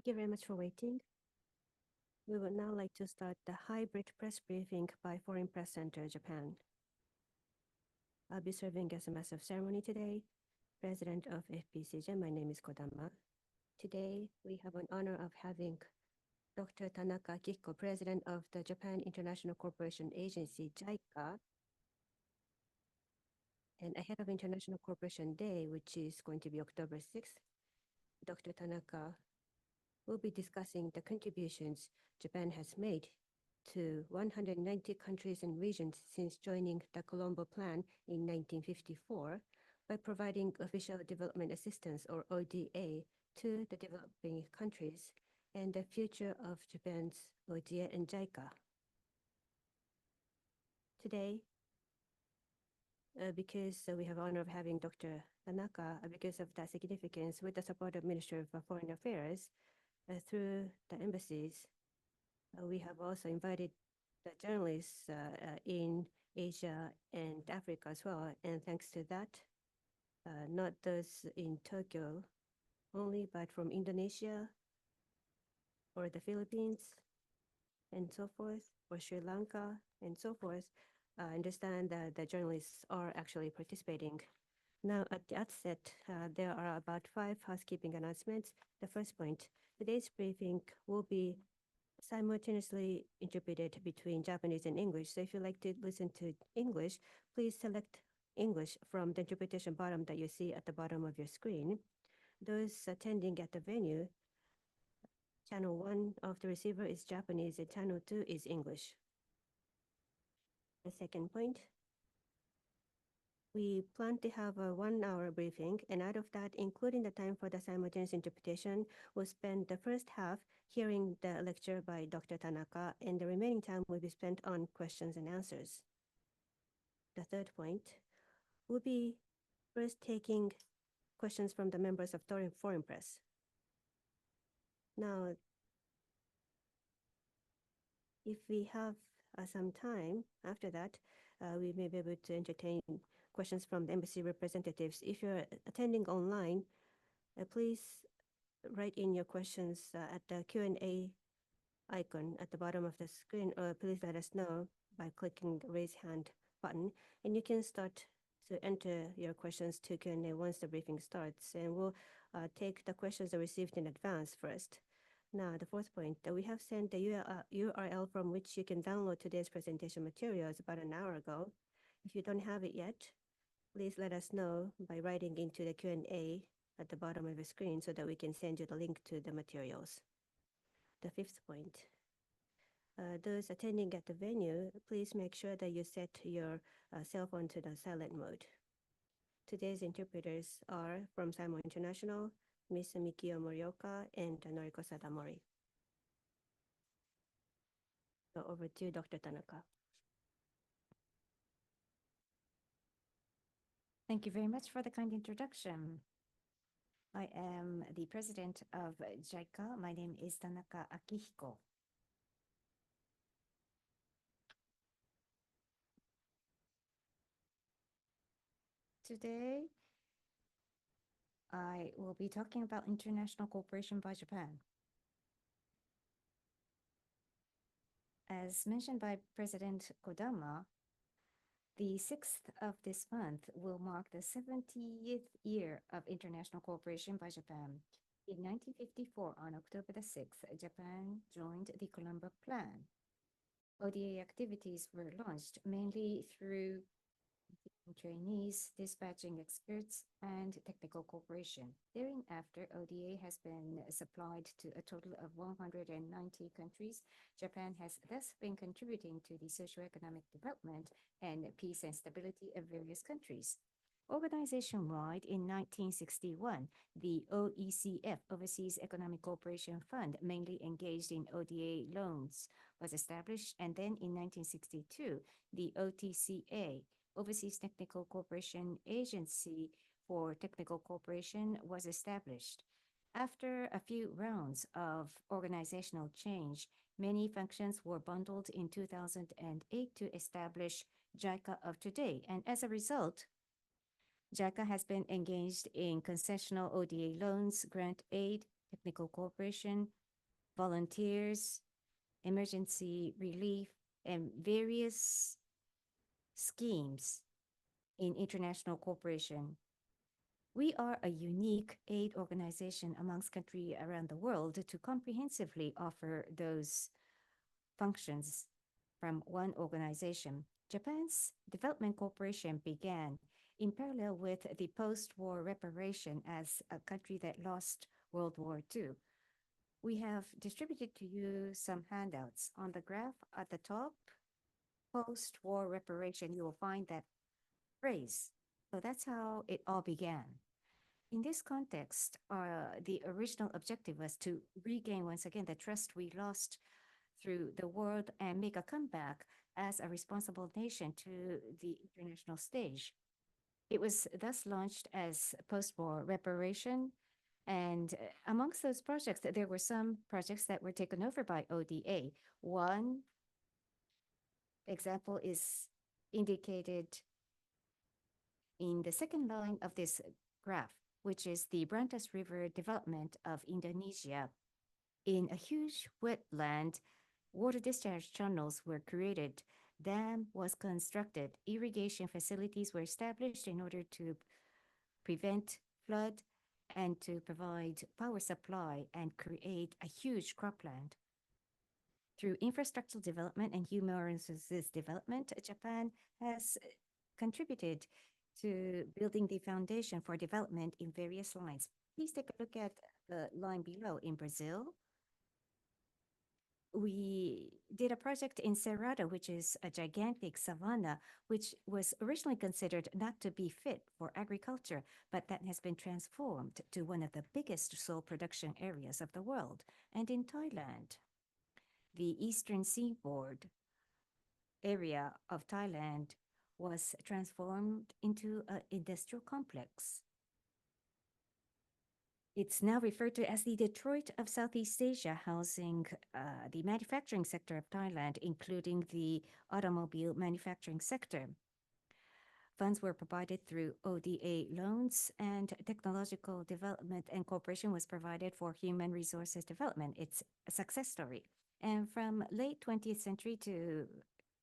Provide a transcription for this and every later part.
Thank you very much for waiting. We would now like to start the hybrid press briefing by Foreign Press Center, Japan. I'll be serving as a master of ceremony today, President of FPCJ. My name is Kodama. Today, we have an honor of having Dr. Tanaka Akihiko, President of the Japan International Cooperation Agency, JICA, and ahead of International Cooperation Day, which is going to be October 6th, Dr. Tanaka will be discussing the contributions Japan has made to 190 countries and regions since joining the Colombo Plan in 1954 by providing official development assistance, or ODA, to the developing countries and the future of Japan's ODA and JICA. Today, because we have the honor of having Dr. Tanaka, because of that significance, with the support of Ministry of Foreign Affairs, through the embassies, we have also invited the journalists in Asia and Africa as well. And thanks to that, not those in Tokyo only, but from Indonesia or the Philippines and so forth, or Sri Lanka and so forth, I understand that the journalists are actually participating. Now, at the outset, there are about 5 housekeeping announcements. The first point, today's briefing will be simultaneously interpreted between Japanese and English. So if you like to listen to English, please select English from the interpretation bottom that you see at the bottom of your screen. Those attending at the venue, channel 1 of the receiver is Japanese and channel 2 is English. The second point, we plan to have a 1-hour briefing, and out of that, including the time for the simultaneous interpretation, we'll spend the first half hearing the lecture by Dr. Tanaka, and the remaining time will be spent on questions and answers. The third point, we'll be first taking questions from the members of foreign press. Now, if we have some time after that, we may be able to entertain questions from the embassy representatives. If you're attending online, please write in your questions at the Q&A icon at the bottom of the screen, or please let us know by clicking the raise hand button, and you can start to enter your questions to Q&A once the briefing starts, and we'll take the questions that received in advance first. Now, the fourth point, we have sent the URL from which you can download today's presentation materials about an hour ago. If you don't have it yet, please let us know by writing into the Q&A at the bottom of the screen so that we can send you the link to the materials. The fifth point, those attending at the venue, please make sure that you set your cell phone to the silent mode. Today's interpreters are from Simon International, Ms. Mikio Morioka and Noriko Sadamori. So over to Dr. Tanaka. Thank you very much for the kind introduction. I am the president of JICA. My name is Tanaka Akihiko. Today, I will be talking about international cooperation by Japan. As mentioned by President Kodama, the 6th of this month will mark the 70th year of international cooperation by Japan. In 1954, on October the 6th, Japan joined the Colombo Plan. ODA activities were launched mainly through trainees, dispatching experts, and technical cooperation. Thereafter, ODA has been supplied to a total of 190 countries. Japan has thus been contributing to the socio-economic development and peace and stability of various countries. Organization-wide, in 1961, the OECF, Overseas Economic Cooperation Fund, mainly engaged in ODA loans, was established, and then in 1962, the OTCA, Overseas Technical Cooperation Agency for Technical Cooperation, was established. After a few rounds of organizational change, many functions were bundled in 2008 to establish JICA of today, and as a result, JICA has been engaged in concessional ODA loans, grant aid, technical cooperation, volunteers, emergency relief, and various schemes in international cooperation. We are a unique aid organization amongst countries around the world to comprehensively offer those functions from one organization. Japan's development cooperation began in parallel with the post-war reparation as a country that lost World War II. We have distributed to you some handouts. On the graph at the top, post-war reparation, you will find that phrase. So that's how it all began. In this context, the original objective was to regain once again the trust we lost through the world and make a comeback as a responsible nation to the international stage. It was thus launched as post-war reparation. And amongst those projects, there were some projects that were taken over by ODA. One example is indicated in the second line of this graph, which is the Brantas River development of Indonesia. In a huge wetland, water discharge channels were created, dam was constructed, irrigation facilities were established in order to prevent flood and to provide power supply and create a huge cropland. Through infrastructural development and human resources development, Japan has contributed to building the foundation for development in various lines. Please take a look at the line below. In Brazil, we did a project in Cerrado, which is a gigantic savanna, which was originally considered not to be fit for agriculture, but that has been transformed to one of the biggest soil production areas of the world. And in Thailand, the eastern seaboard area of Thailand was transformed into an industrial complex. It's now referred to as the Detroit of Southeast Asia, housing the manufacturing sector of Thailand, including the automobile manufacturing sector. Funds were provided through ODA loans, and technological development and cooperation was provided for human resources development. It's a success story. And from late 20th century to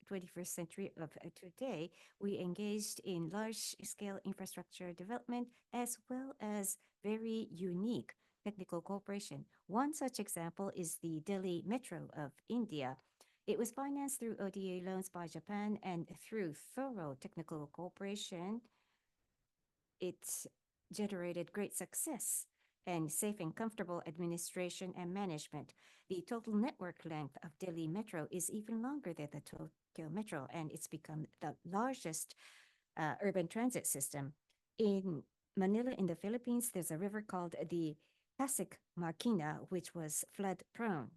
21st century of today, we engaged in large-scale infrastructure development as well as very unique technical cooperation. One such example is the Delhi Metro of India. It was financed through ODA loans by Japan, and through thorough technical cooperation, it generated great success and safe and comfortable administration and management. The total network length of Delhi Metro is even longer than the Tokyo Metro, and it's become the largest urban transit system. In Manila, in the Philippines, there's a river called the Pasig Marikina, which was flood prone.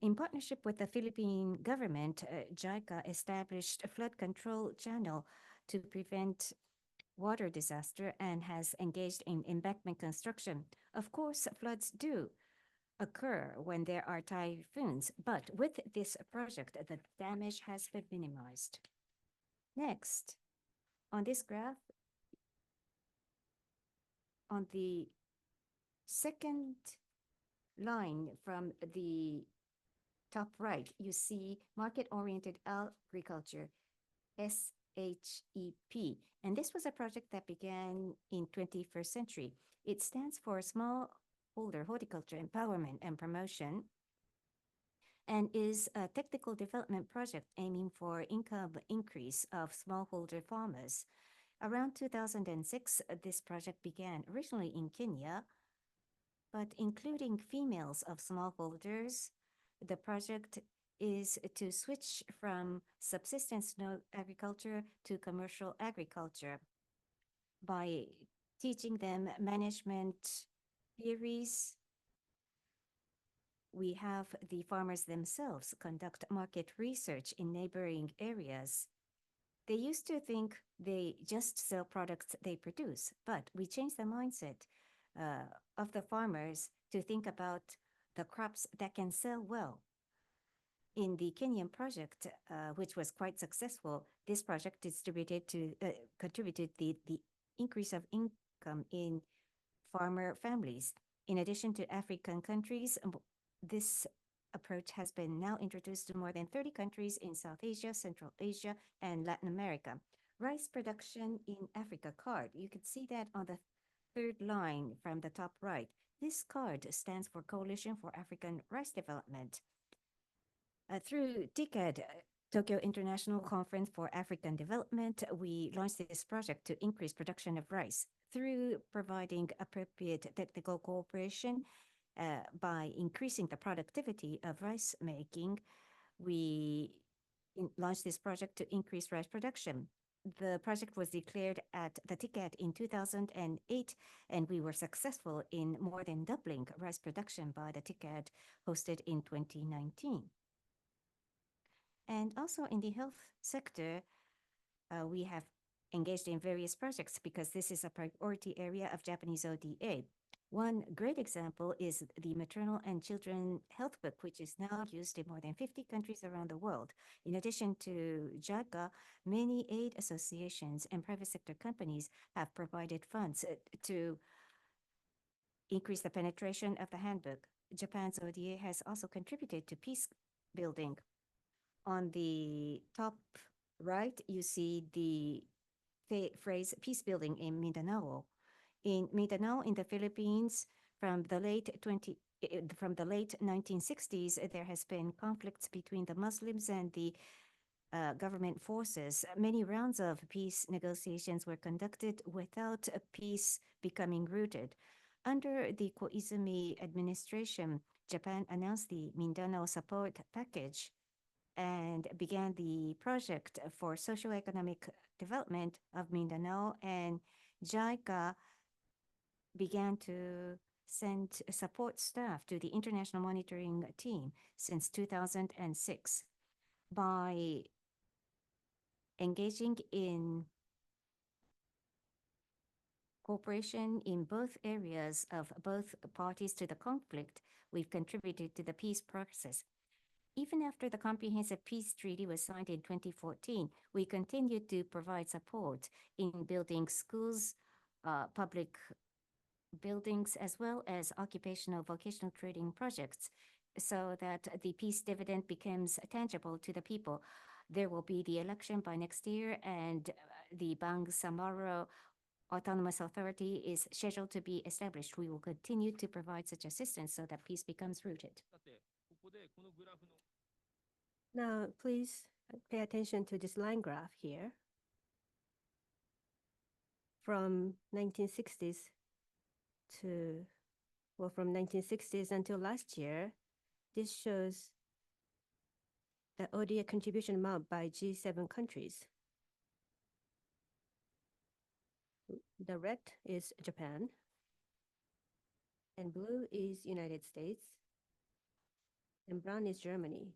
In partnership with the Philippine government, JICA established a flood control channel to prevent water disaster and has engaged in embankment construction. Of course, floods do occur when there are typhoons, but with this project, the damage has been minimized. Next, on this graph, on the second line from the top right, you see market-oriented agriculture, SHEP. And this was a project that began in 21st century. It stands for Smallholder Horticulture Empowerment and Promotion, and is a technical development project aiming for income increase of smallholder farmers. Around 2006, this project began originally in Kenya, but including females of smallholders. The project is to switch from subsistence agriculture to commercial agriculture by teaching them management theories. We have the farmers themselves conduct market research in neighboring areas. They used to think they just sell products they produce, but we changed the mindset of the farmers to think about the crops that can sell well. In the Kenyan project, which was quite successful, this project contributed the increase of income in farmer families. In addition to African countries, this approach has been now introduced to more than 30 countries in South Asia, Central Asia, and Latin America. Rice production in Africa card. You can see that on the third line from the top right. This card stands for Coalition for African Rice Development. Through TICAD, Tokyo International Conference for African Development, we launched this project to increase production of rice through providing appropriate technical cooperation. By increasing the productivity of rice making, we launched this project to increase rice production. The project was declared at the TICAD in 2008, and we were successful in more than doubling rice production by the TICAD hosted in 2019. And also in the health sector, we have engaged in various projects because this is a priority area of Japanese ODA. One great example is the Maternal and Children Health Book, which is now used in more than 50 countries around the world. In addition to JICA, many aid associations and private sector companies have provided funds to increase the penetration of the handbook. Japan's ODA has also contributed to peace building. On the top right, you see the phrase peace building in Mindanao. In Mindanao, in the Philippines, from the late 1960s, there has been conflicts between the Muslims and the government forces. Many rounds of peace negotiations were conducted without a peace becoming rooted. Under the Koizumi administration, Japan announced the Mindanao Support Package and began the project for socio-economic development of Mindanao, and JICA began to send support staff to the international monitoring team since 2006. By engaging in cooperation in both areas of both parties to the conflict, we've contributed to the peace process. Even after the Comprehensive Peace Treaty was signed in 2014, we continued to provide support in building schools, public buildings, as well as occupational vocational training projects, so that the peace dividend becomes tangible to the people. There will be the election by next year, and the Bangsamoro Autonomous Authority is scheduled to be established. We will continue to provide such assistance so that peace becomes rooted. Now, please pay attention to this line graph here. From 1960s from 1960s until last year, this shows the ODA contribution amount by G7 countries. The red is Japan, and blue is United States, and brown is Germany.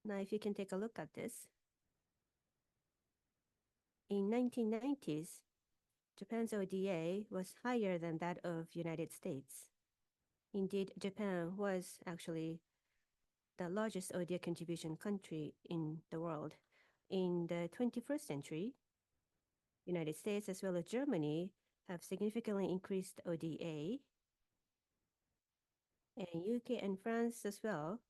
Now, if you can take a look at this, in 1990s, Japan's ODA was higher than that of United States. Indeed, Japan was actually the largest ODA contribution country in the world. In the 21st century, United States as well as Germany have significantly increased ODA, and UK and France as well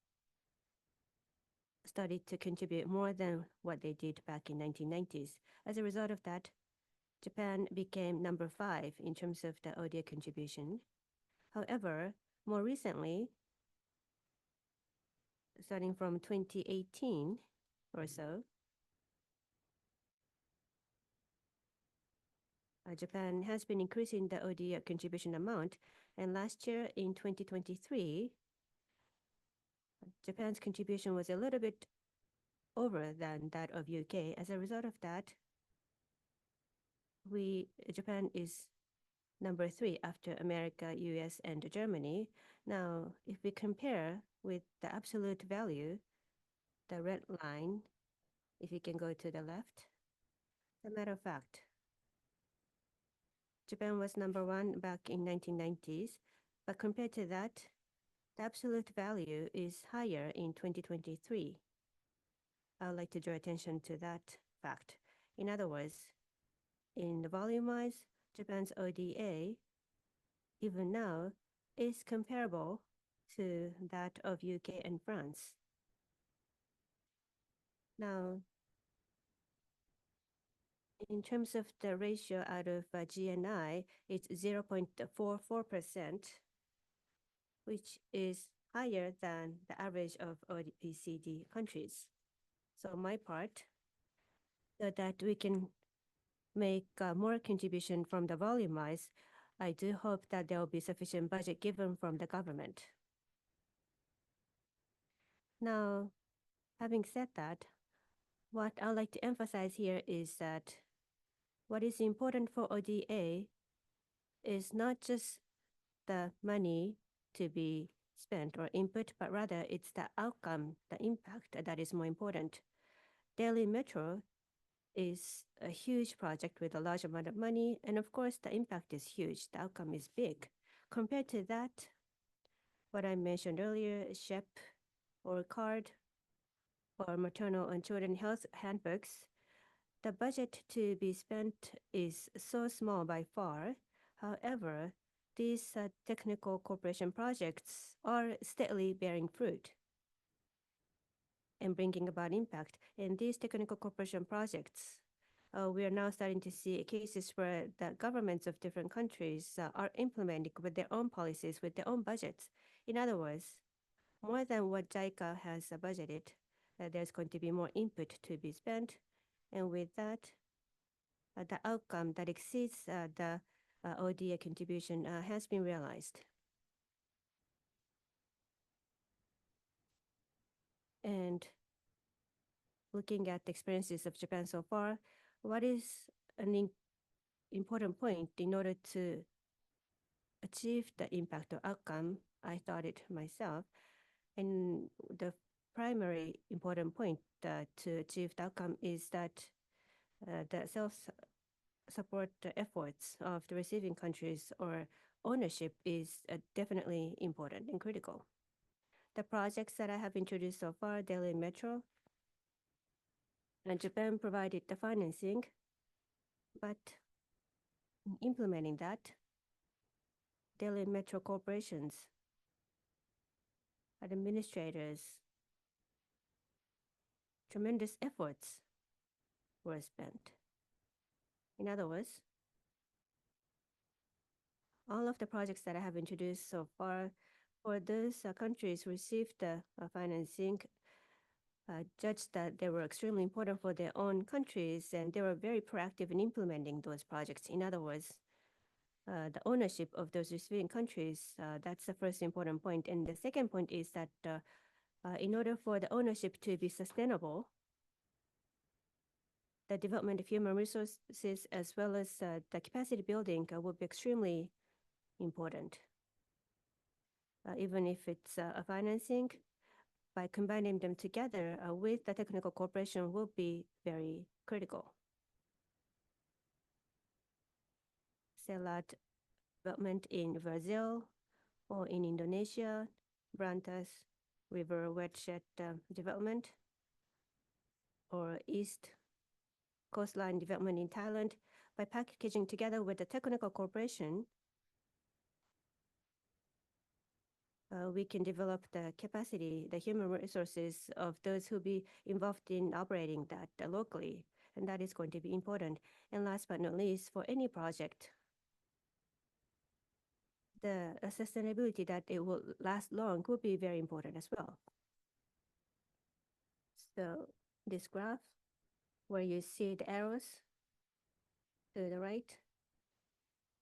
started to contribute more than what they did back in 1990s. As a result of that, Japan became number 5 in terms of the ODA contribution. However, more recently, starting from 2018 or so, Japan has been increasing the ODA contribution amount, and last year in 2023, Japan's contribution was a little bit over than that of UK. As a result of that, Japan is number 3 after America, US, and Germany. Now, if we compare with the absolute value, the red line, if you can go to the left, as a matter of fact, Japan was number 1 back in 1990s, but compared to that, the absolute value is higher in 2023. I would like to draw attention to that fact. In other words, in the volume-wise, Japan's ODA even now, is comparable to that of UK and France. Now, in terms of the ratio out of GNI, it's 0.44%, which is higher than the average of OECD countries. So my part, so that we can make more contribution from the volume-wise, I do hope that there will be sufficient budget given from the government. Now, having said that, what I'd like to emphasize here is that what is important for ODA is not just the money to be spent or input, but rather it's the outcome, the impact that is more important. Delhi Metro is a huge project with a large amount of money, and of course the impact is huge, the outcome is big. Compared to that, what I mentioned earlier, SHEP or CARD or maternal and children health handbooks, the budget to be spent is so small by far. However, these technical cooperation projects are steadily bearing fruit and bringing about impact. In these technical cooperation projects, we are now starting to see cases where the governments of different countries are implementing with their own policies, with their own budgets. In other words, more than what JICA has budgeted, there's going to be more input to be spent. And with that, the outcome that exceeds the ODA contribution has been realized. And looking at the experiences of Japan so far, what is an important point in order to achieve the impact or outcome? I thought it myself. And the primary important point to achieve the outcome is that the self-support efforts of the receiving countries or ownership is definitely important and critical. The projects that I have introduced so far, Delhi Metro, and Japan provided the financing, but in implementing that, Delhi Metro corporations, administrators, tremendous efforts were spent. In other words, all of the projects that I have introduced so far, for those countries who received the financing, judged that they were extremely important for their own countries, and they were very proactive in implementing those projects. In other words, the ownership of those receiving countries, that's the first important point. And the second point is that in order for the ownership to be sustainable, the development of human resources as well as the capacity building will be extremely important. Even if it's a financing, by combining them together with the technical cooperation will be very critical. Selat development in Brazil or in Indonesia, Brantas River watershed development, or East Coastline development in Thailand, by packaging together with the technical cooperation, we can develop the capacity, the human resources of those who be involved in operating that locally, and that is going to be important. And last but not least, for any project, the sustainability that it will last long will be very important as well. So this graph, where you see the arrows to the right,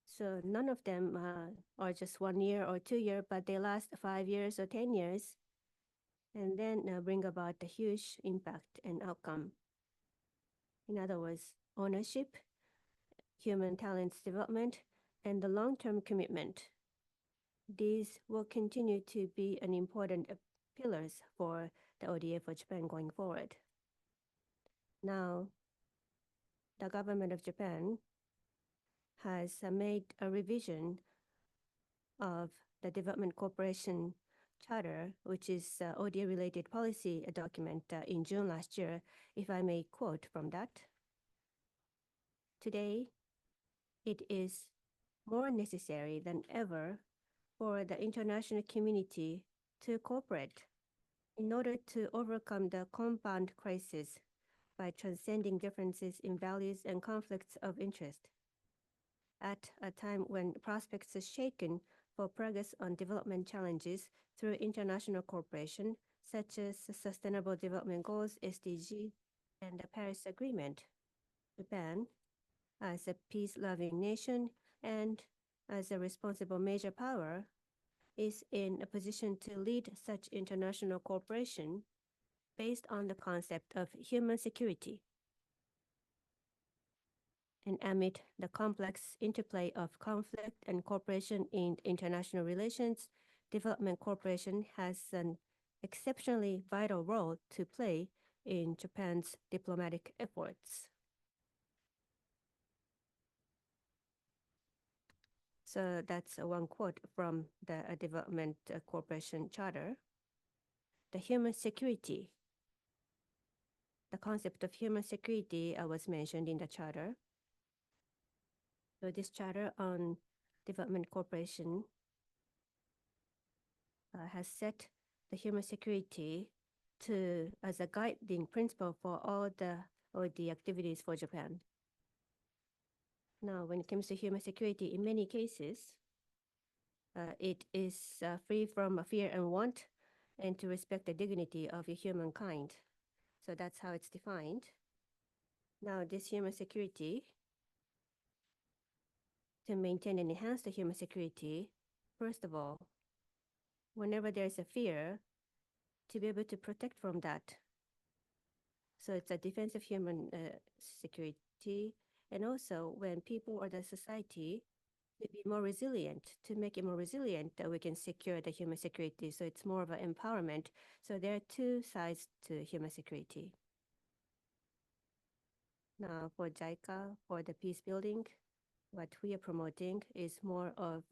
so none of them are just 1 year or 2 year, but they last 5 years or 10 years, and then bring about a huge impact and outcome. In other words, ownership, human talents development, and the long-term commitment. These will continue to be an important pillars for the ODA for Japan going forward. Now, the government of Japan has made a revision of the Development Cooperation Charter, which is ODA-related policy document in June last year, if I may quote from that. Today, it is more necessary than ever for the international community to cooperate in order to overcome the compound crisis by transcending differences in values and conflicts of interest. At a time when prospects are shaken for progress on development challenges through international cooperation, such as the Sustainable Development Goals, SDG, and the Paris Agreement, Japan, as a peace-loving nation and as a responsible major power, is in a position to lead such international cooperation based on the concept of human security. And amid the complex interplay of conflict and cooperation in international relations, development cooperation has an exceptionally vital role to play in Japan's diplomatic efforts. So that's one quote from the Development Cooperation Charter. The human security, the concept of human security was mentioned in the charter. So this charter on development cooperation has set the human security as a guiding principle for all the activities for Japan. Now, when it comes to human security, in many cases, it is free from fear and want, and to respect the dignity of humankind. So that's how it's defined. Now, this human security, to maintain and enhance the human security, first of all, whenever there's a fear, to be able to protect from that. So it's a defense of human security. And also when people or the society to be more resilient, to make it more resilient, that we can secure the human security. So it's more of an empowerment. So there are two sides to human security. Now for JICA, for the peace building, what we are promoting is more of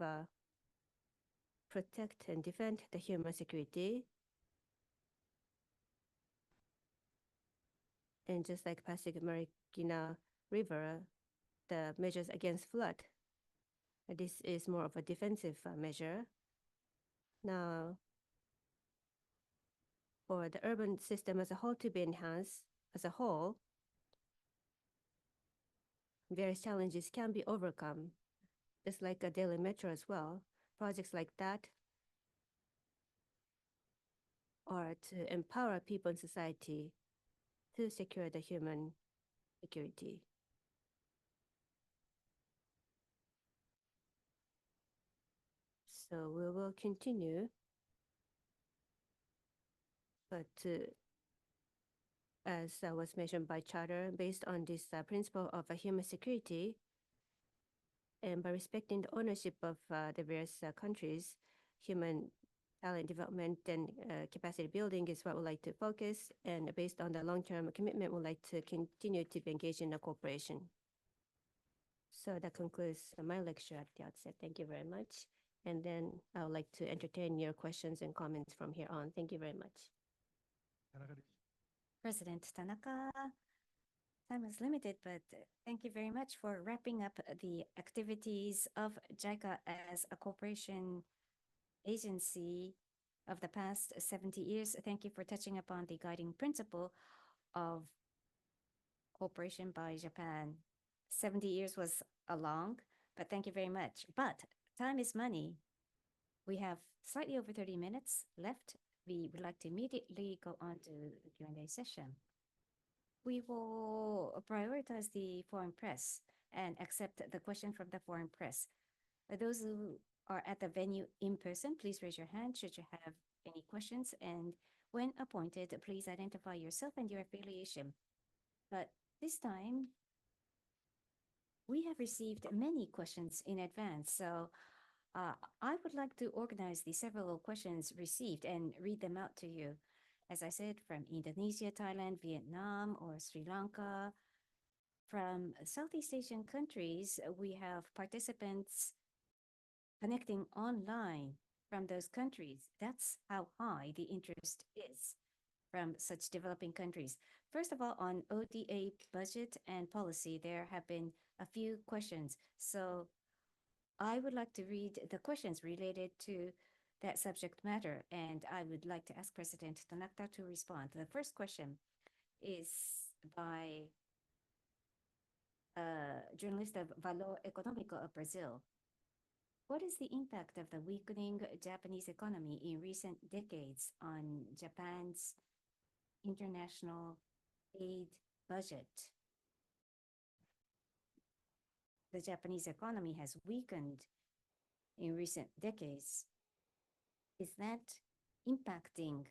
protect and defend the human security. And just like Pacific Marikina River, the measures against flood, this is more of a defensive measure. Now, for the urban system as a whole to be enhanced as a whole, various challenges can be overcome, just like a Delhi Metro as well. Projects like that are to empower people in society to secure the human security. So we will continue, but as was mentioned by Charter, based on this principle of human security, and by respecting the ownership of the various countries, human talent development and capacity building is what we'd like to focus. And based on the long-term commitment, we'd like to continue to be engaged in the cooperation. So that concludes my lecture at the outset. Thank you very much. And then I would like to entertain your questions and comments from here on. Thank you very much. President Tanaka, time is limited, but thank you very much for wrapping up the activities of JICA as a cooperation agency of the past 70 years. Thank you for touching upon the guiding principle of cooperation by Japan. 70 years was a long, but thank you very much. But time is money. We have slightly over 30 minutes left. We would like to immediately go on to the Q&A session. We will prioritize the foreign press and accept the question from the foreign press. Those who are at the venue in person, please raise your hand should you have any questions. And when appointed, please identify yourself and your affiliation. But this time, we have received many questions in advance. So I would like to organize the several questions received and read them out to you. As I said, from Indonesia, Thailand, Vietnam, or Sri Lanka. From Southeast Asian countries, we have participants connecting online from those countries. That's how high the interest is from such developing countries. First of all, on ODA budget and policy, there have been a few questions. So I would like to read the questions related to that subject matter, and I would like to ask President Tanaka to respond. The first question is by a journalist of Valor Econômico of Brazil. What is the impact of the weakening Japanese economy in recent decades on Japan's international aid budget? The Japanese economy has weakened in recent decades. Is that impacting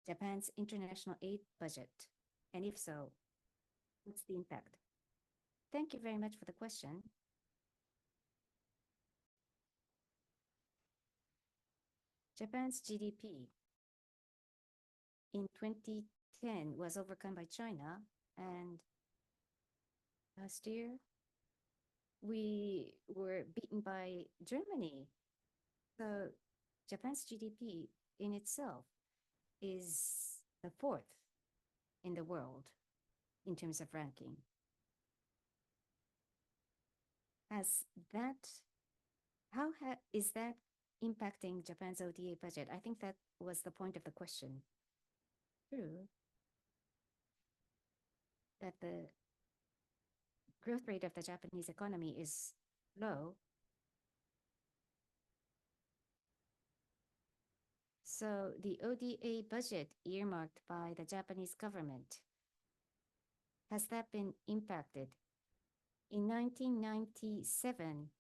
Japan's international aid budget? And if so, what's the impact? Thank you very much for the question. Japan's GDP in 2010 was overcome by China, and last year we were beaten by Germany. So Japan's GDP in itself is the fourth in the world in terms of ranking. Is that impacting Japan's ODA budget? I think that was the point of the question. True that the growth rate of the Japanese economy is low. So the ODA budget earmarked by the Japanese government, has that been impacted? In 1997,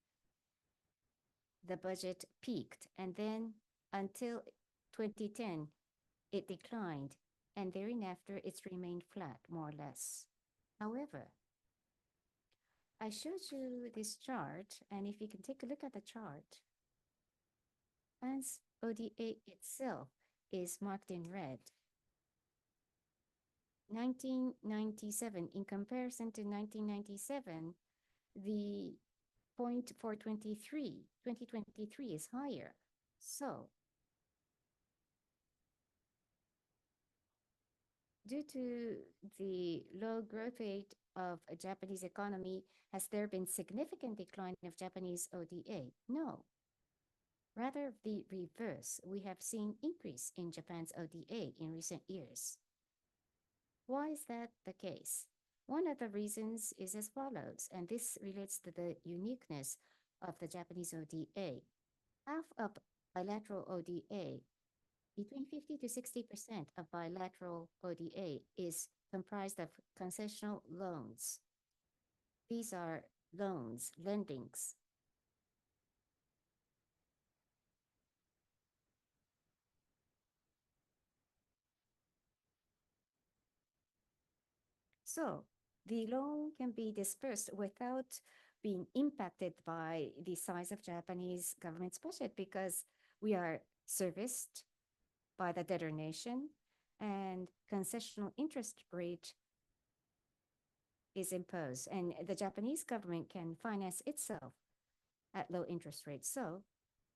the budget peaked, and then until 2010, it declined, and thereafter it's remained flat, more or less. However, I showed you this chart, and if you can take a look at the chart, Japan's ODA itself is marked in red. 1997, in comparison to 1997, the point for 2023 is higher. So, due to the low growth rate of a Japanese economy, has there been significant decline of Japanese ODA? No. Rather the reverse. We have seen increase in Japan's ODA in recent years. Why is that the case? One of the reasons is as follows, and this relates to the uniqueness of the Japanese ODA. Half of bilateral ODA, between 50 to 60% of bilateral ODA is comprised of concessional loans. These are loans, lendings. So the loan can be dispersed without being impacted by the size of Japanese government's budget because we are serviced by the debtor nation and concessional interest rate is imposed, and the Japanese government can finance itself at low interest rates. So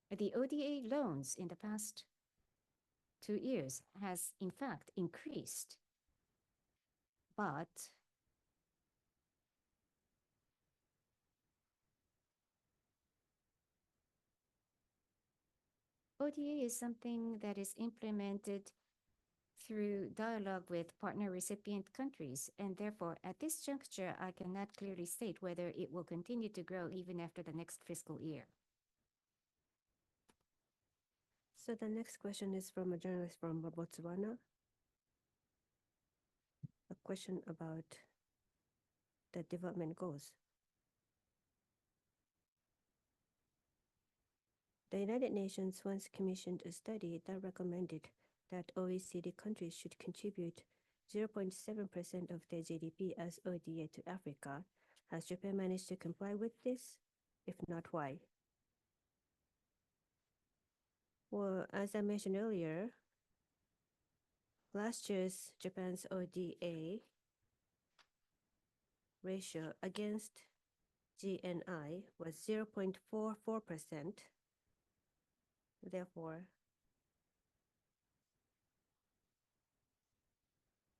the ODA loans in the past 2 years has in fact increased, but ODA is something that is implemented through dialogue with partner recipient countries, and therefore at this juncture I cannot clearly state whether it will continue to grow even after the next fiscal year. So the next question is from a journalist from Botswana. A question about the development goals. The United Nations once commissioned a study that recommended that OECD countries should contribute 0.7% of their GDP as ODA to Africa. Has Japan managed to comply with this? If not, why? Well, as I mentioned earlier, last year's Japan's ODA ratio against GNI was 0.44%. Therefore,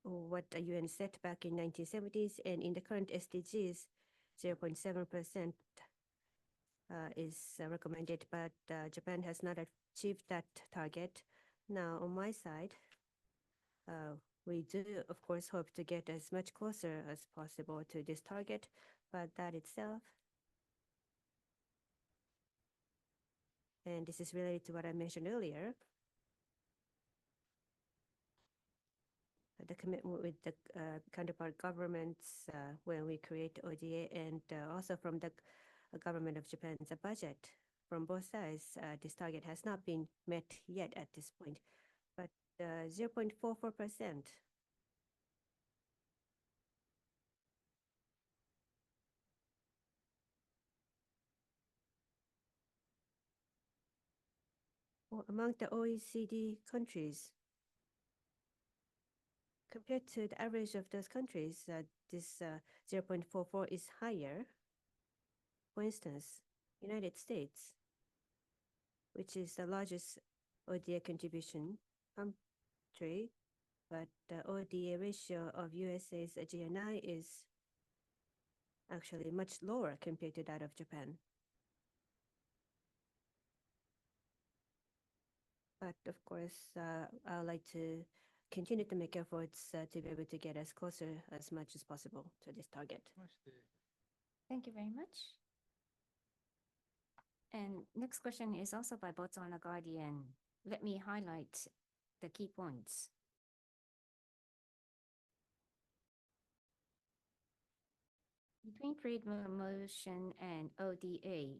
what the UN set back in 1970s and in the current SDGs, 0.7% is recommended, but Japan has not achieved that target. Now, on my side, we do, of course, hope to get as much closer as possible to this target, but that itself, and this is related to what I mentioned earlier, the commitment with the counterpart governments when we create ODA, and also from the government of Japan's budget. From both sides, this target has not been met yet at this point, but 0.44%. Well, among the OECD countries, compared to the average of those countries, this 0.44 is higher. For instance, United States, which is the largest ODA contribution country, but the ODA ratio of USA's GNI is actually much lower compared to that of Japan. But of course, I would like to continue to make efforts to be able to get as closer as much as possible to this target. Thank you very much. And next question is also by Botswana Guardian. Let me highlight the key points. Between trade promotion and ODA,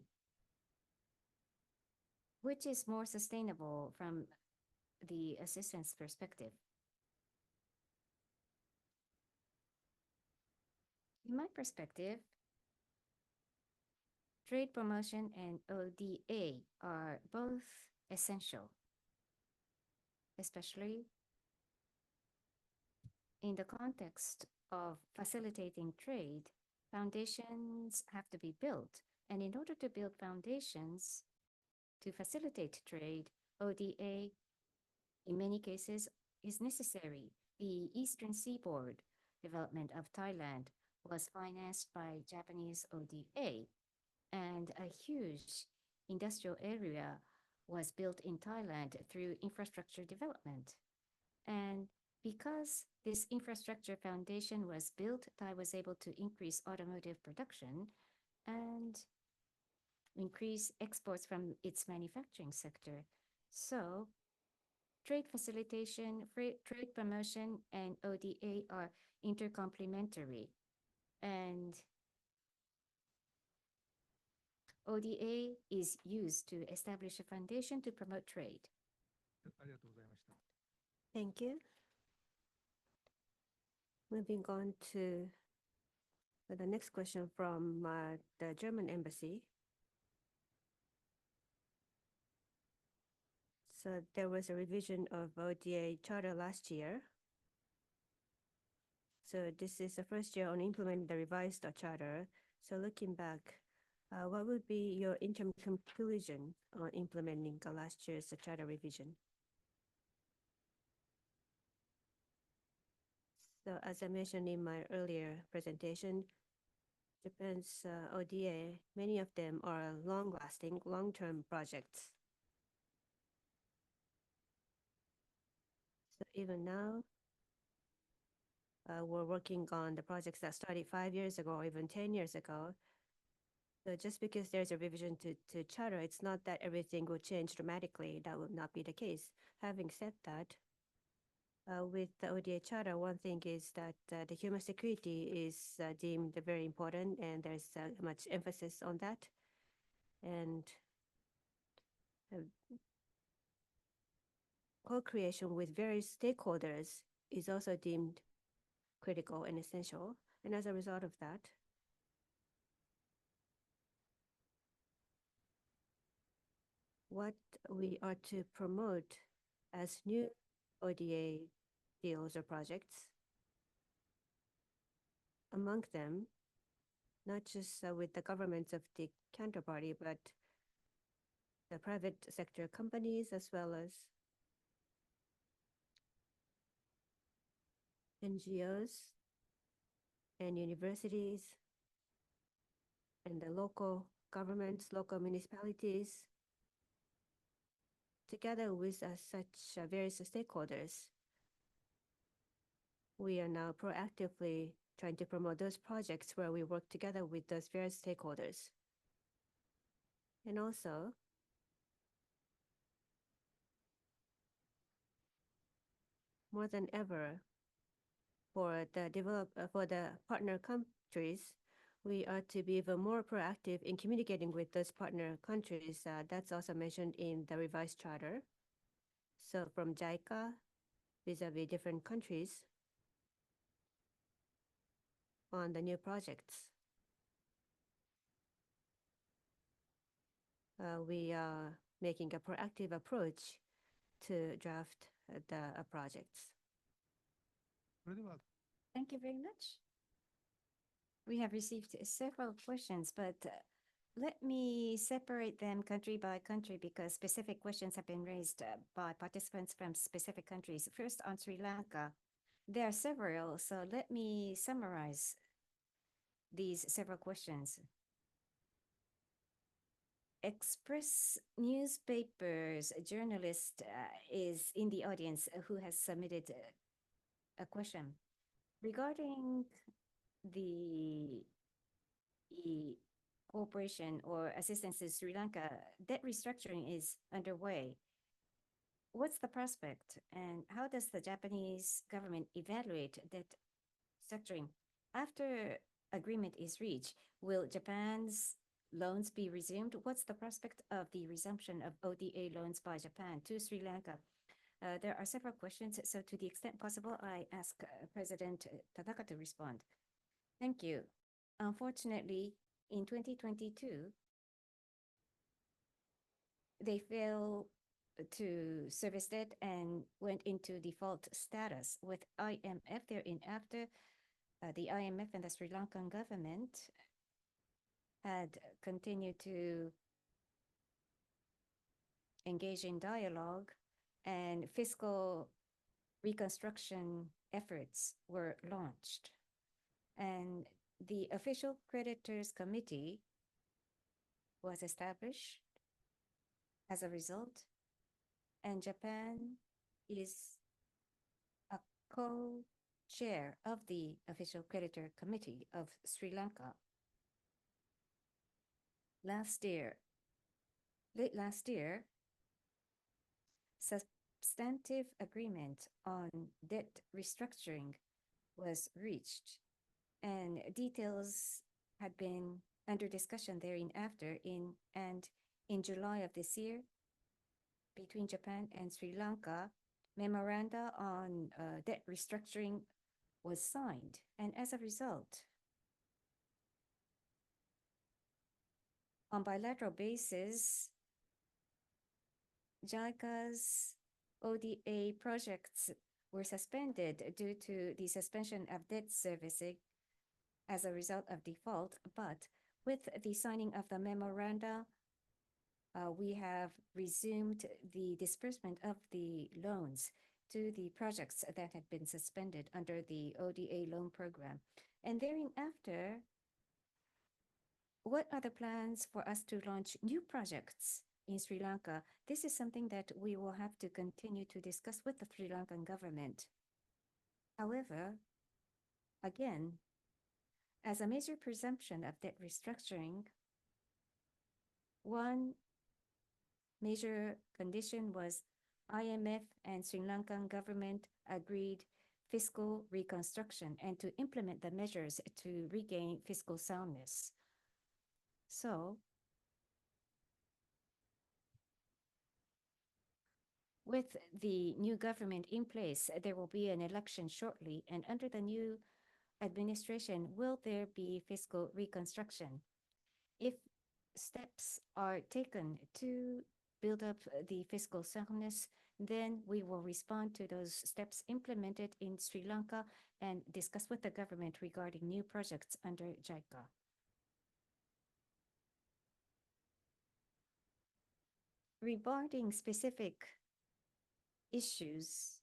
which is more sustainable from the assistance perspective? In my perspective, trade promotion and ODA are both essential, especially in the context of facilitating trade. Foundations have to be built, and in order to build foundations to facilitate trade, ODA in many cases is necessary. The Eastern Seaboard development of Thailand was financed by Japanese ODA, and a huge industrial area was built in Thailand through infrastructure development. And because this infrastructure foundation was built, Thai was able to increase automotive production and increase exports from its manufacturing sector. So trade facilitation, trade promotion, and ODA are intercomplementary. And ODA is used to establish a foundation to promote trade. Thank you. Moving on to the next question from the German embassy. So there was a revision of ODA charter last year. So this is the first year on implementing the revised charter. So looking back, what would be your interim conclusion on implementing last year's charter revision? So as I mentioned in my earlier presentation, Japan's ODA, many of them are long-lasting, long-term projects. So even now, we're working on the projects that started 5 years ago or even 10 years ago. So just because there's a revision to charter, it's not that everything will change dramatically. That would not be the case. Having said that, with the ODA charter, one thing is that the human security is deemed very important, and there's much emphasis on that. And co-creation with various stakeholders is also deemed critical and essential. And as a result of that, what we are to promote as new ODA deals or projects, among them, not just with the governments of the counterparty, but the private sector companies as well as NGOs and universities and the local governments, local municipalities, together with such various stakeholders. We are now proactively trying to promote those projects where we work together with those various stakeholders. And also, more than ever, for the partner countries, we are to be even more proactive in communicating with those partner countries. That's also mentioned in the revised charter. So from JICA, vis-a-vis different countries, on the new projects, we are making a proactive approach to draft the projects. Thank you very much. We have received several questions, but let me separate them country by country because specific questions have been raised by participants from specific countries. First, on Sri Lanka, there are several, so let me summarize these several questions. Express newspapers journalist is in the audience who has submitted a question regarding the cooperation or assistance to Sri Lanka. Debt restructuring is underway. What's the prospect, and how does the Japanese government evaluate debt structuring? After agreement is reached, will Japan's loans be resumed? What's the prospect of the resumption of ODA loans by Japan to Sri Lanka? There are several questions, so to the extent possible, I ask President Tanaka to respond. Thank you. Unfortunately, in 2022, they failed to service debt and went into default status with IMF. Thereafter, the IMF and the Sri Lankan government had continued to engage in dialogue, and fiscal reconstruction efforts were launched. And the Official Creditors Committee was established as a result, and Japan is a co-chair of the Official Creditor Committee of Sri Lanka. Late last year, substantive agreement on debt restructuring was reached, and details had been under discussion thereafter. In July of this year, between Japan and Sri Lanka, memoranda on debt restructuring was signed, and as a result, on bilateral basis, JICA's ODA projects were suspended due to the suspension of debt servicing as a result of default. But with the signing of the memoranda, we have resumed the disbursement of the loans to the projects that had been suspended under the ODA loan program. And thereafter, what are the plans for us to launch new projects in Sri Lanka? This is something that we will have to continue to discuss with the Sri Lankan government. However, again, as a major presumption of debt restructuring, one major condition was IMF and Sri Lankan government agreed fiscal reconstruction and to implement the measures to regain fiscal soundness. So, with the new government in place, there will be an election shortly, and under the new administration, will there be fiscal reconstruction? If steps are taken to build up the fiscal soundness, then we will respond to those steps implemented in Sri Lanka and discuss with the government regarding new projects under JICA. Regarding specific issues,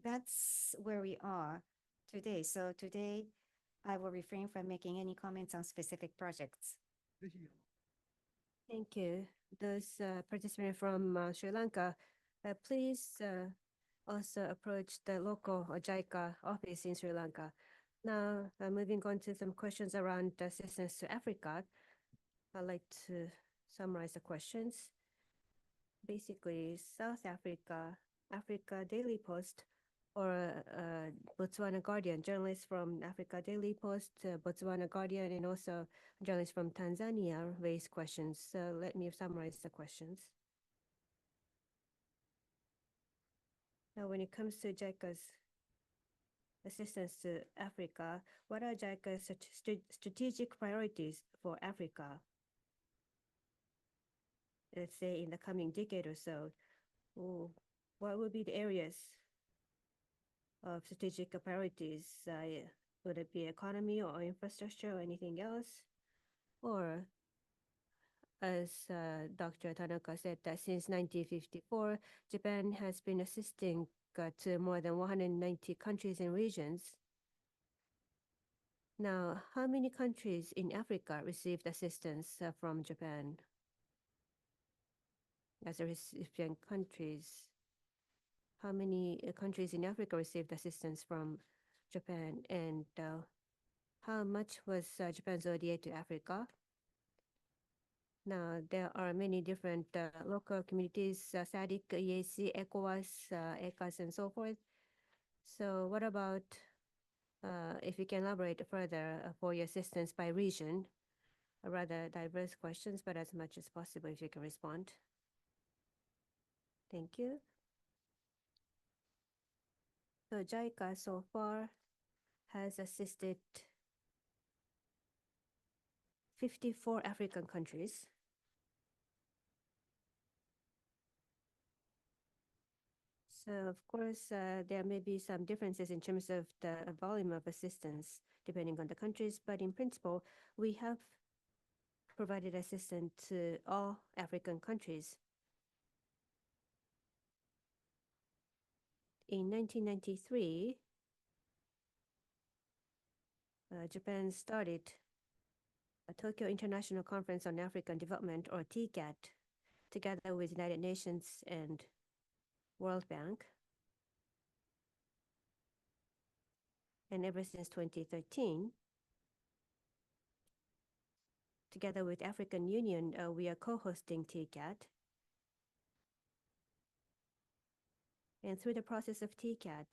that's where we are today. So today, I will refrain from making any comments on specific projects. Thank you. Those participants from Sri Lanka, please also approach the local JICA office in Sri Lanka. Now, moving on to some questions around assistance to Africa, I'd like to summarize the questions. Basically, South Africa, Africa Daily Post, or Botswana Guardian, journalists from Africa Daily Post, Botswana Guardian, and also journalists from Tanzania raised questions. So let me summarize the questions. Now, when it comes to JICA's assistance to Africa, what are JICA's strategic priorities for Africa? Let's say in the coming decade or so, what will be the areas of strategic priorities? Would it be economy or infrastructure or anything else? Or, as Dr. Tanaka said, that since 1954, Japan has been assisting to more than 190 countries and regions. Now, how many countries in Africa received assistance from Japan as a recipient countries? How many countries in Africa received assistance from Japan, and how much was Japan's ODA to Africa? Now, there are many different local communities, SADC, EAC, ECOWAS, ECAS, and so forth. So what about, if you can elaborate further for your assistance by region? Rather diverse questions, but as much as possible if you can respond. Thank you. So JICA so far has assisted 54 African countries. So of course, there may be some differences in terms of the volume of assistance depending on the countries, but in principle, we have provided assistance to all African countries. In 1993, Japan started a Tokyo International Conference on African Development, or TCAT, together with United Nations and World Bank. And ever since 2013, together with African Union, we are co-hosting TCAT. And through the process of TCAT,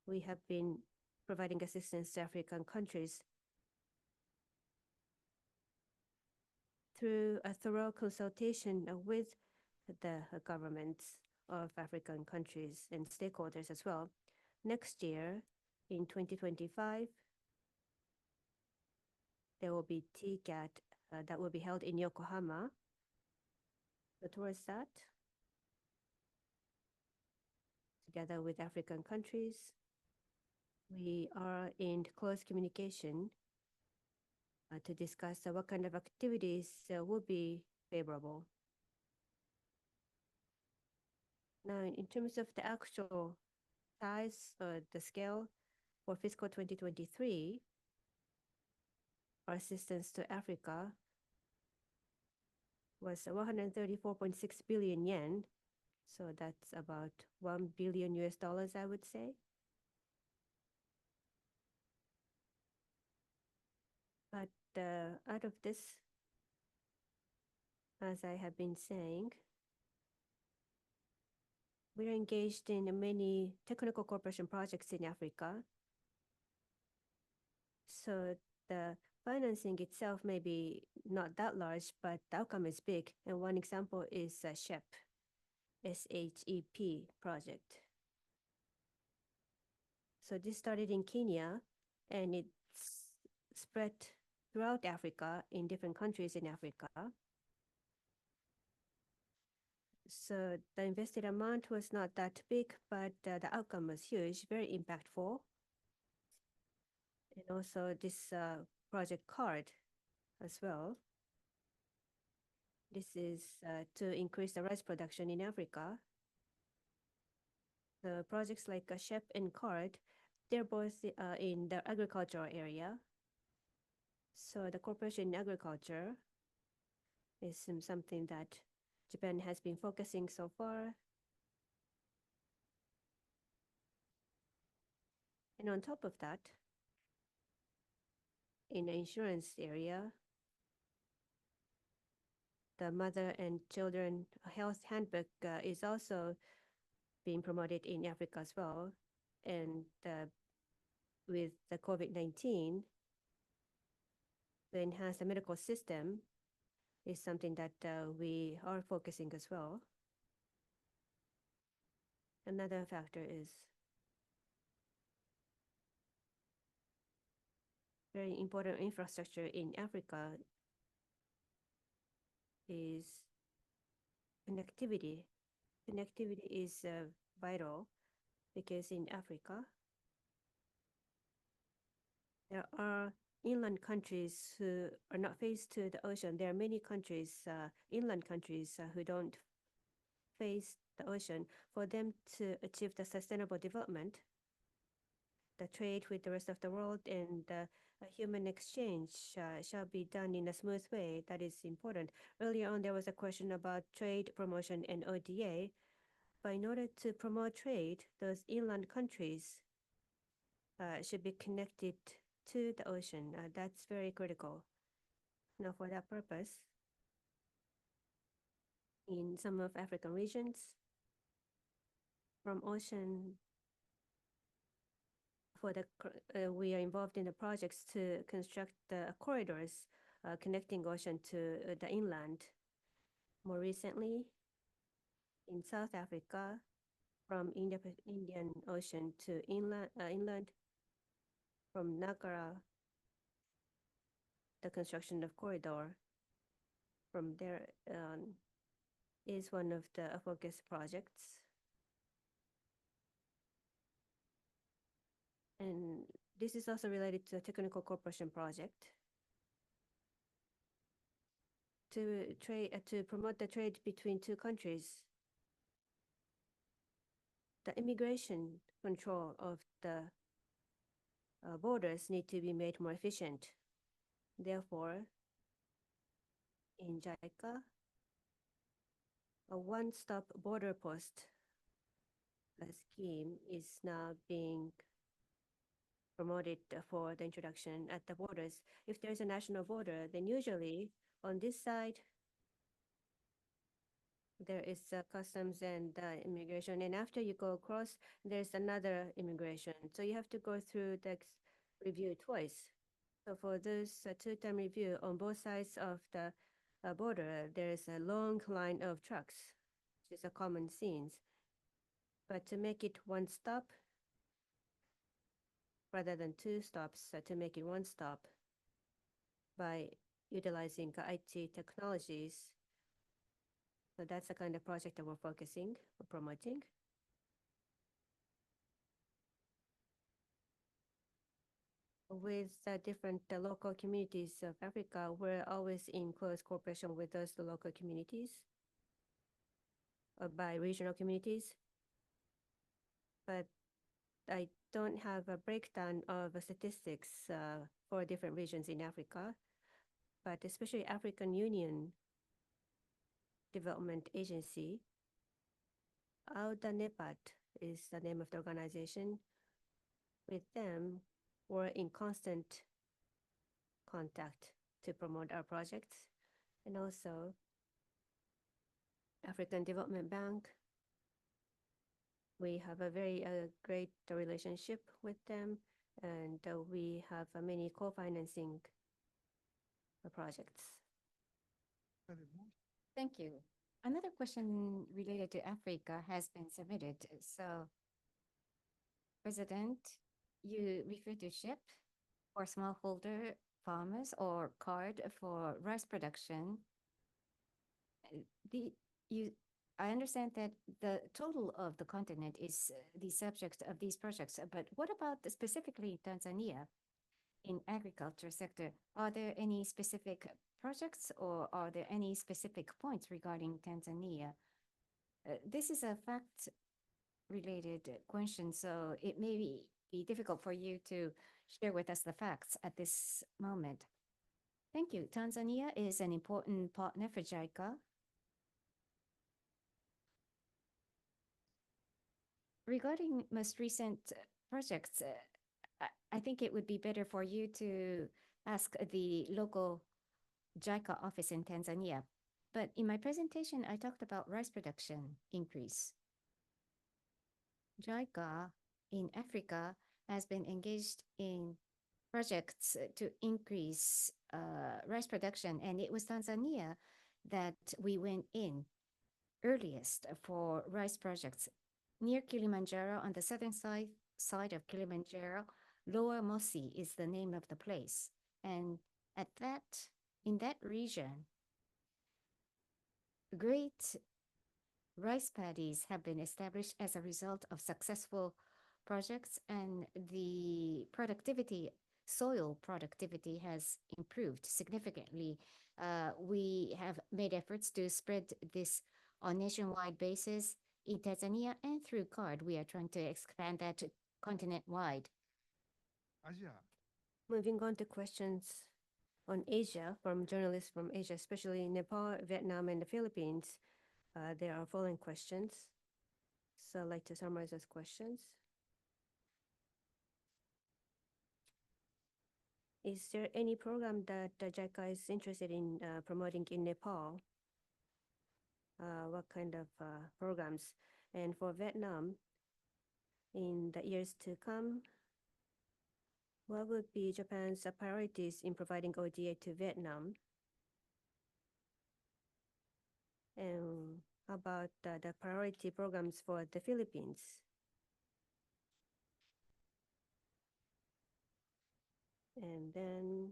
we have been providing assistance to African countries through a thorough consultation with the governments of African countries and stakeholders as well. Next year, in 2025, there will be TCAT that will be held in Yokohama. So towards that, together with African countries, we are in close communication to discuss what kind of activities will be favorable. Now, in terms of the actual size or the scale for fiscal 2023, our assistance to Africa was 134.6 billion yen. So that's about $1 billion, I would say. But out of this, as I have been saying, we are engaged in many technical cooperation projects in Africa. So the financing itself may be not that large, but the outcome is big. And one example is SHEP, SHEP project. So this started in Kenya, and it's spread throughout Africa in different countries in Africa. So the invested amount was not that big, but the outcome was huge, very impactful. And also this project card as well. This is to increase the rice production in Africa. The projects like SHEP and card, they're both in the agricultural area. So the cooperation in agriculture is something that Japan has been focusing so far. And on top of that, in the insurance area, the mother and children health handbook is also being promoted in Africa as well. And with the COVID-19, the enhanced medical system is something that we are focusing as well. Another factor is very important infrastructure in Africa is connectivity. Connectivity is vital because in Africa, there are inland countries who are not faced to the ocean. There are many countries, inland countries, who don't face the ocean. For them to achieve the sustainable development, the trade with the rest of the world and human exchange shall be done in a smooth way. That is important. Earlier on, there was a question about trade promotion and ODA. But in order to promote trade, those inland countries should be connected to the ocean. That's very critical. Now, for that purpose, in some of African regions, from ocean, we are involved in the projects to construct the corridors connecting ocean to the inland. More recently, in South Africa, from Indian Ocean to inland, from Nagara, the construction of corridor from there is one of the focus projects. And this is also related to a technical cooperation project to promote the trade between two countries. The immigration control of the borders need to be made more efficient. Therefore, in JICA, a one-stop border post scheme is now being promoted for the introduction at the borders. If there's a national border, then usually on this side, there is customs and immigration. And after you go across, there's another immigration. So you have to go through the review twice. So for this two-time review on both sides of the border, there's a long line of trucks, which is a common scene. But to make it one stop, rather than two stops, to make it one stop by utilizing IT technologies. So that's the kind of project that we're focusing, or promoting. With different local communities of Africa, we're always in close cooperation with those local communities, or by regional communities. But I don't have a breakdown of statistics for different regions in Africa, but especially African Union Development Agency, AUDA-NEPAD is the name of the organization. With them, we're in constant contact to promote our projects. And also, African Development Bank, we have a very great relationship with them, and we have many co-financing projects. Thank you. Another question related to Africa has been submitted. So, President, you refer to SHIP for smallholder farmers or card for rice production. I understand that the total of the continent is the subject of these projects, but what about specifically Tanzania in agriculture sector? Are there any specific projects or are there any specific points regarding Tanzania? This is a fact-related question, so it may be difficult for you to share with us the facts at this moment. Thank you. Tanzania is an important partner for JICA. Regarding most recent projects, I think it would be better for you to ask the local JICA office in Tanzania. But in my presentation, I talked about rice production increase. JICA in Africa has been engaged in projects to increase rice production, and it was Tanzania that we went in earliest for rice projects near Kilimanjaro on the southern side of Kilimanjaro. Lower Mosi is the name of the place, and in that region, great rice paddies have been established as a result of successful projects, and the soil productivity has improved significantly. We have made efforts to spread this on nationwide basis in Tanzania, and through CARD, we are trying to expand that to continent-wide. Moving on to questions on Asia from journalists from Asia, especially Nepal, Vietnam, and the Philippines. There are following questions. So I'd like to summarize those questions. Is there any program that JICA is interested in promoting in Nepal? What kind of programs? And for Vietnam, in the years to come, what would be Japan's priorities in providing ODA to Vietnam? And how about the priority programs for the Philippines? And then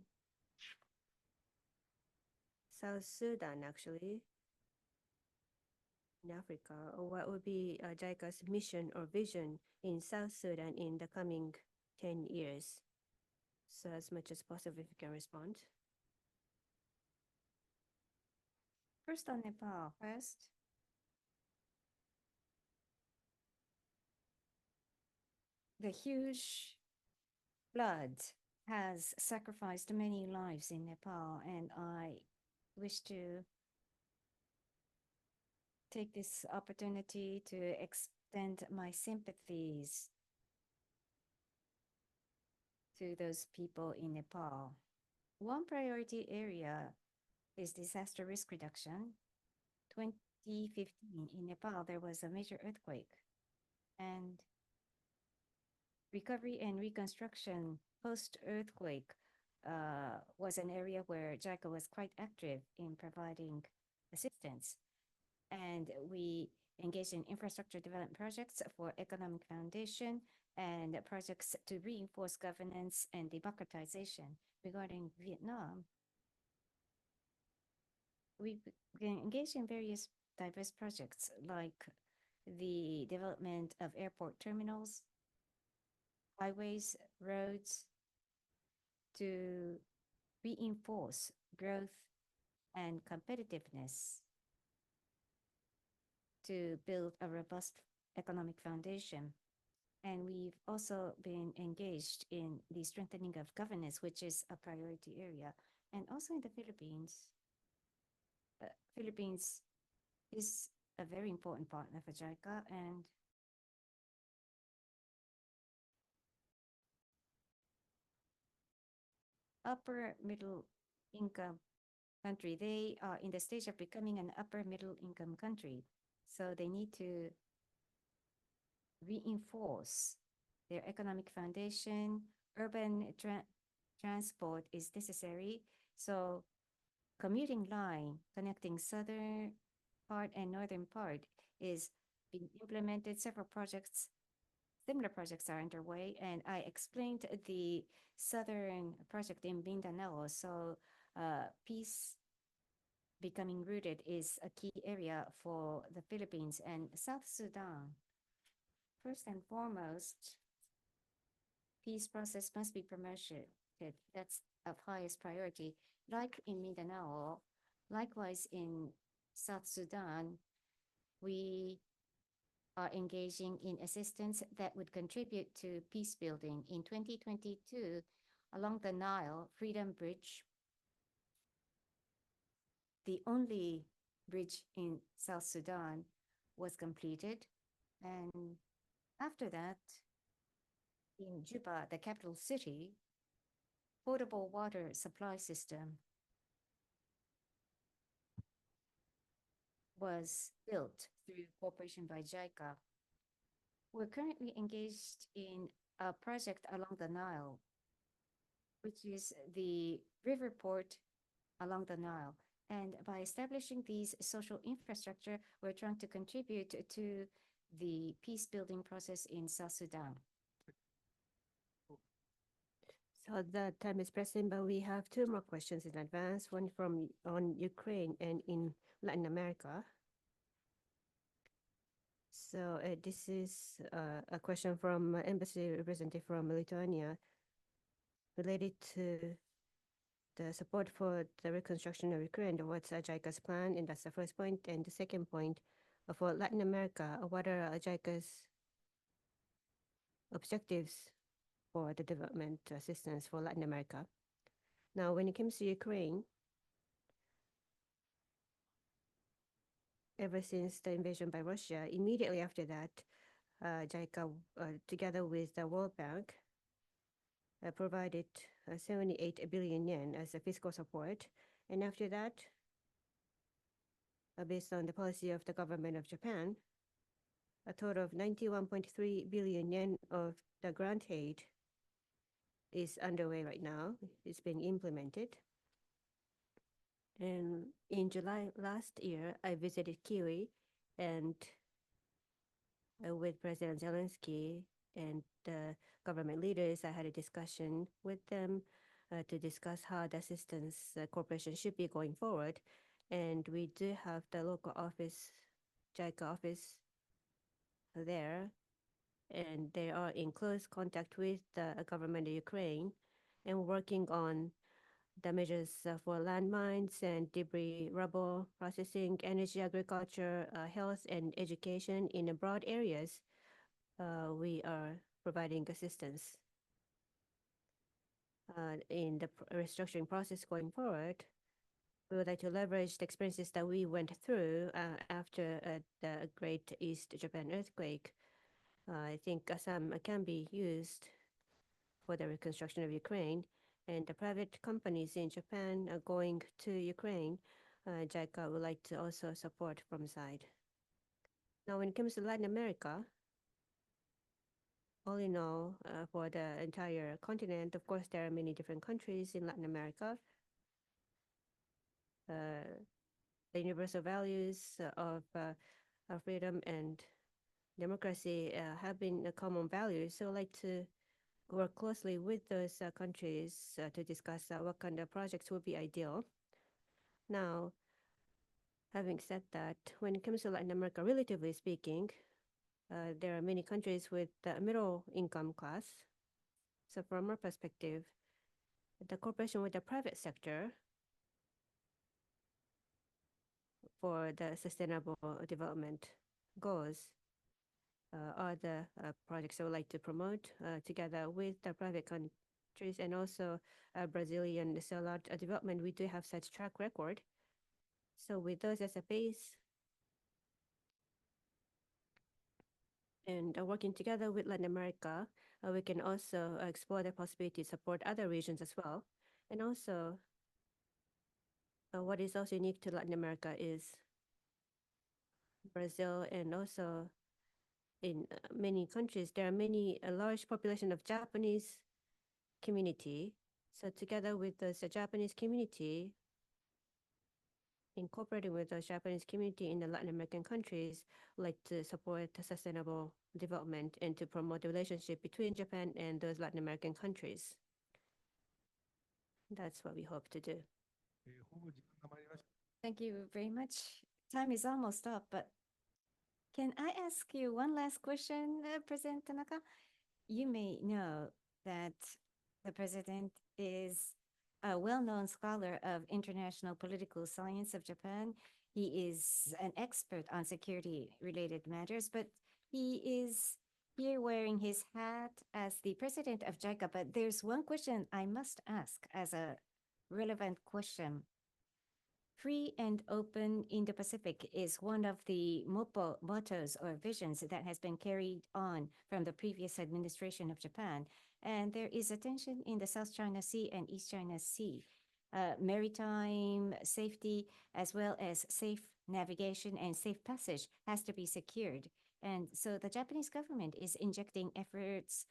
South Sudan, actually, in Africa. What would be JICA's mission or vision in South Sudan in the coming 10 years? So as much as possible, if you can respond. First on Nepal, the huge flood has sacrificed many lives in Nepal, and I wish to take this opportunity to extend my sympathies to those people in Nepal. One priority area is disaster risk reduction. 2015 in Nepal, there was a major earthquake, and recovery and reconstruction post-earthquake was an area where JICA was quite active in providing assistance. And we engaged in infrastructure development projects for economic foundation and projects to reinforce governance and democratization. Regarding Vietnam, we engaged in various diverse projects like the development of airport terminals, highways, roads, to reinforce growth and competitiveness, to build a robust economic foundation. And we've also been engaged in the strengthening of governance, which is a priority area. And also in the Philippines, Philippines is a very important partner for JICA, and upper middle income country. They are in the stage of becoming an upper middle income country. So they need to reinforce their economic foundation. Urban transport is necessary. So commuting line connecting southern part and northern part is being implemented. Several projects, similar projects are underway, and I explained the southern project in Mindanao. So peace becoming rooted is a key area for the Philippines. And South Sudan, first and foremost, peace process must be promoted. That's of highest priority. Like in Mindanao, likewise in South Sudan, we are engaging in assistance that would contribute to peace building. In 2022, along the Nile Freedom Bridge the only bridge in South Sudan was completed. And after that, in Juba, the capital city, potable water supply system was built through cooperation by JICA. We're currently engaged in a project along the Nile, which is the river port along the Nile. And by establishing these social infrastructure, we're trying to contribute to the peace building process in South Sudan. So the time is pressing, but we have two more questions in advance, one from on Ukraine and in Latin America. So this is a question from embassy representative from Lithuania related to the support for the reconstruction of Ukraine. What's JICA's plan? And that's the first point. And the second point, for Latin America, what are JICA's objectives for the development assistance for Latin America? Now, when it comes to Ukraine, ever since the invasion by Russia, immediately after that, JICA, together with the World Bank, provided 78 billion yen as a fiscal support. And after that, based on the policy of the government of Japan, a total of 91.3 billion yen of the grant aid is underway right now. It's being implemented. And in July last year, I visited Kyiv and with President Zelensky and the government leaders, I had a discussion with them to discuss how the assistance cooperation should be going forward. And we do have the local office, JICA office there, and they are in close contact with the government of Ukraine and working on the measures for landmines and debris rubble processing, energy, agriculture, health, and education in broad areas. We are providing assistance. In the restructuring process going forward, we would like to leverage the experiences that we went through after the Great East Japan earthquake. I think some can be used for the reconstruction of Ukraine, and the private companies in Japan are going to Ukraine. JICA would like to also support from side. Now, when it comes to Latin America, all in all, for the entire continent, of course, there are many different countries in Latin America. The universal values of freedom and democracy have been common values. So I'd like to work closely with those countries to discuss what kind of projects would be ideal. Now, having said that, when it comes to Latin America, relatively speaking, there are many countries with the middle income class. So from our perspective, the cooperation with the private sector for the sustainable development goals are the projects I would like to promote together with the private countries and also Brazilian solar development. We do have such track record. So with those as a base and working together with Latin America, we can also explore the possibility to support other regions as well. And also, what is also unique to Latin America is Brazil and also in many countries, there are many, a large population of Japanese community. So together with the Japanese community, incorporating with the Japanese community in the Latin American countries, like to support sustainable development and to promote the relationship between Japan and those Latin American countries. That's what we hope to do. Thank you very much. Time is almost up, but can I ask you one last question, President Tanaka? You may know that the president is a well-known scholar of international political science of Japan. He is an expert on security-related matters, but he is here wearing his hat as the president of JICA. But there's one question I must ask as a relevant question. Free and open Indo-Pacific is one of the mottos or visions that has been carried on from the previous administration of Japan. And there is a tension in the South China Sea and East China Sea. Maritime safety as well as safe navigation and safe passage has to be secured. And so the Japanese government is injecting efforts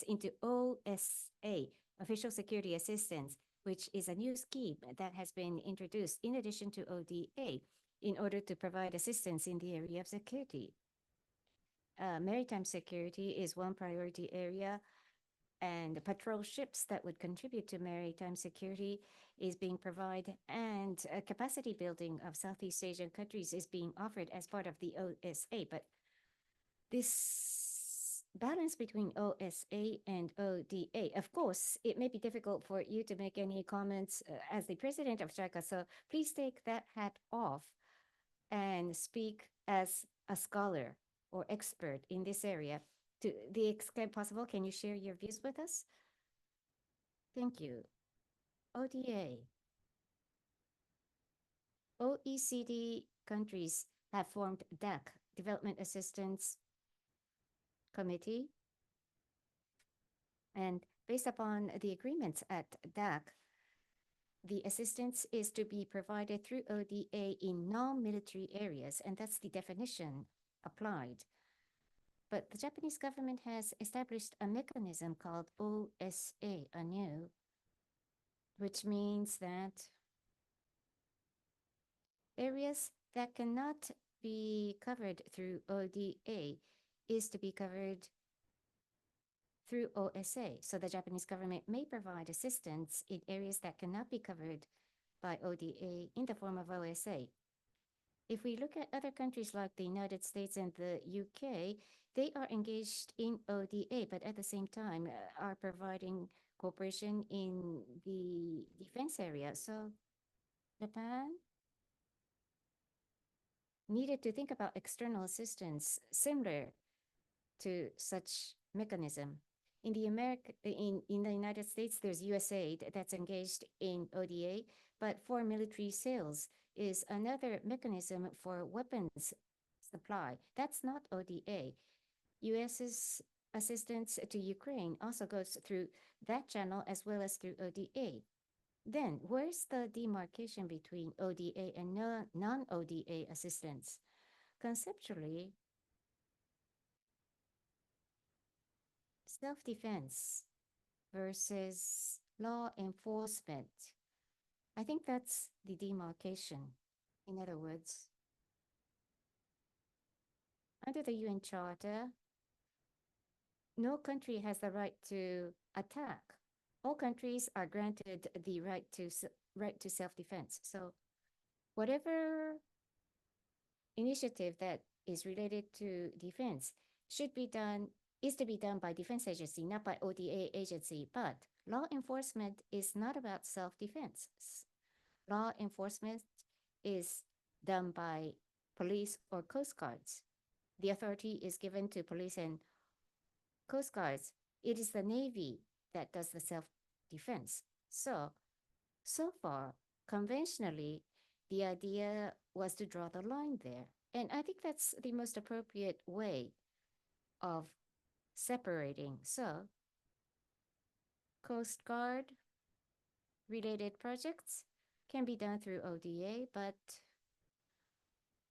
into OSA, Official Security Assistance, which is a new scheme that has been introduced in addition to ODA in order to provide assistance in the area of security. Maritime security is one priority area, and patrol ships that would contribute to maritime security is being provided, and capacity building of Southeast Asian countries is being offered as part of the OSA. But this balance between OSA and ODA, of course, it may be difficult for you to make any comments as the president of JICA, so please take that hat off and speak as a scholar or expert in this area. To the extent possible, can you share your views with us? Thank you. ODA. OECD countries have formed DAC, Development Assistance Committee. And based upon the agreements at DAC, the assistance is to be provided through ODA in non-military areas, and that's the definition applied. But the Japanese government has established a mechanism called OSA anew, which means that areas that cannot be covered through ODA is to be covered through OSA. So the Japanese government may provide assistance in areas that cannot be covered by ODA in the form of OSA. If we look at other countries like the United States and the UK, they are engaged in ODA, but at the same time are providing cooperation in the defense area. So Japan needed to think about external assistance similar to such mechanism. In the United States, there's USAID that's engaged in ODA, but for military sales is another mechanism for weapons supply. That's not ODA. US's assistance to Ukraine also goes through that channel as well as through ODA. Then, where's the demarcation between ODA and non-ODA assistance? Conceptually, self-defense versus law enforcement. I think that's the demarcation. In other words, under the UN Charter, no country has the right to attack. All countries are granted the right to self-defense. So whatever initiative that is related to defense is to be done by defense agency, not by ODA agency. But law enforcement is not about self-defense. Law enforcement is done by police or coast guards. The authority is given to police and coast guards. It is the Navy that does the self-defense. So far, conventionally, the idea was to draw the line there. And I think that's the most appropriate way of separating. So, Coast Guard related projects can be done through ODA, but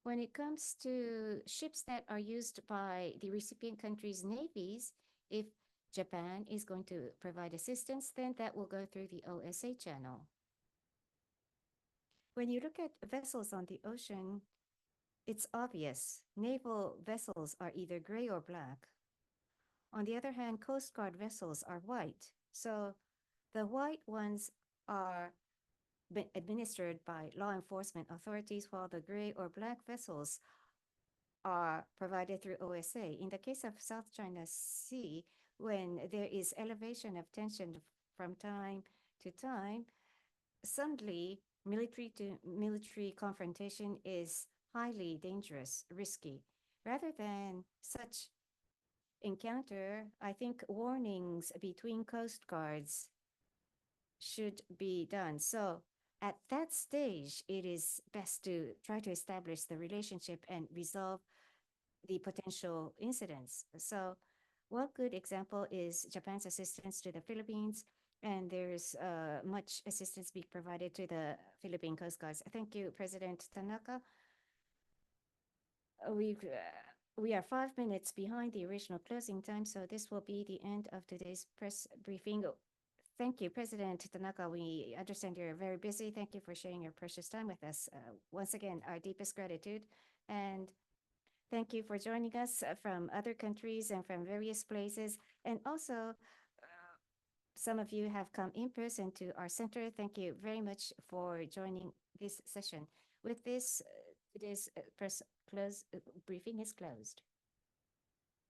when it comes to ships that are used by the recipient country's navies, if Japan is going to provide assistance, then that will go through the OSA channel. When you look at vessels on the ocean, it's obvious. Naval vessels are either gray or black. On the other hand, Coast Guard vessels are white. So the white ones are administered by law enforcement authorities, while the gray or black vessels are provided through OSA. In the case of South China Sea, when there is elevation of tension from time to time, suddenly military to military confrontation is highly dangerous, risky. Rather than such encounter, I think warnings between coast guards should be done. So At that stage, it is best to try to establish the relationship and resolve the potential incidents. So one good example is Japan's assistance to the Philippines, and there's much assistance being provided to the Philippine Coast Guards. Thank you, President Tanaka. We are 5 minutes behind the original closing time, so this will be the end of today's press briefing. Thank you, President Tanaka. We understand you're very busy. Thank you for sharing your precious time with us. Once again, our deepest gratitude. And thank you for joining us from other countries and from various places. And also, some of you have come in person to our center. Thank you very much for joining this session. With this, today's press briefing is closed.